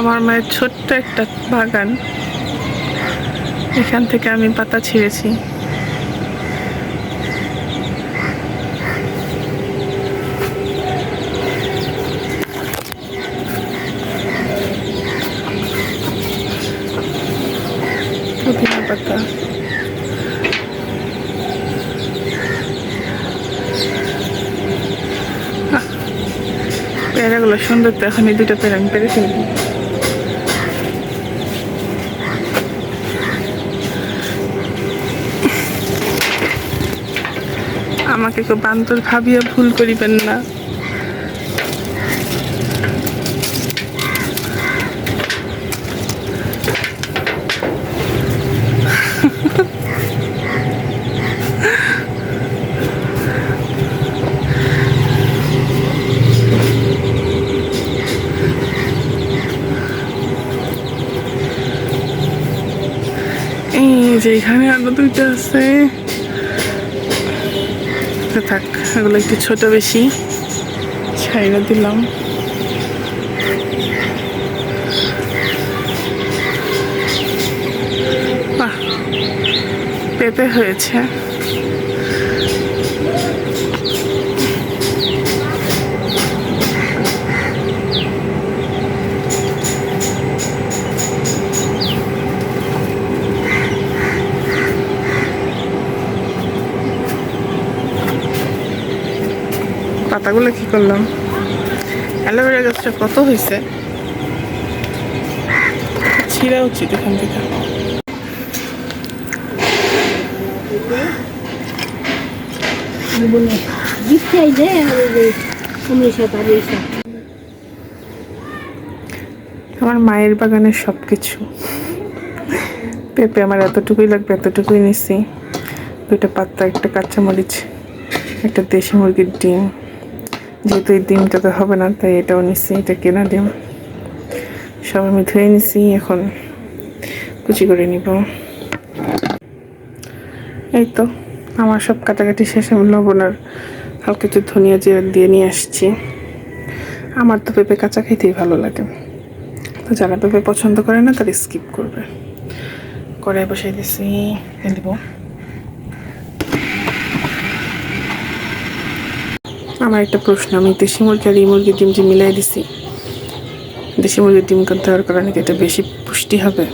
আমার মায়ের ছোট্ট একটা বাগান, এখান থেকে আমি পাতা ছিঁড়েছি। পুদিনা পাতা, পেয়ারাগুলো সুন্দর তো, এখন এই দুটো পেয়ারা আমি পেরে ফেলবো। আমাকে কেউ বান্তর ভাবিয়া ভুল করিবেন না। এই যে এখানে আরো দুইটা আছে, থাক, এগুলো একটু ছোট বেশি, ছাইড়া দিলাম। বাহ, পেঁপে হয়েছে। পাতাগুলো কি করলাম? অ্যালোভেরা গাছটা কত হয়েছে, ছিঁড়া উচিত এখান থেকে। আমার মায়ের বাগানের সবকিছু। পেঁপে আমার এতটুকুই লাগবে, এতটুকুই নিছি। দুইটা পাতা, একটা কাঁচামরিচ, একটা দেশি মুরগির ডিম, যেহেতু এই ডিমটা তো হবে না তাই এটাও নিচ্ছি, এটা কেনা ডিম। সব আমি ধুয়ে নিছি, এখন কুচি করে নিব। এই তো আমার সব কাটাকাটি শেষ। আমি লবণ আর হালকা একটু ধনিয়া জিরা দিয়ে নিয়ে আসছি। আমার তো পেঁপে কাঁচা খেতেই ভালো লাগে, তো যারা পেঁপে পছন্দ করে না তারা স্কিপ করবে। কড়াই বসাই দিছি, দিব। আমার একটা প্রশ্ন, আমি দেশি মুরগি আর এই মুরগির ডিম যে মিলাই দিছি, দেশি মুরগির ডিম দেওয়ার কারণে কি এটা বেশি পুষ্টি হবে?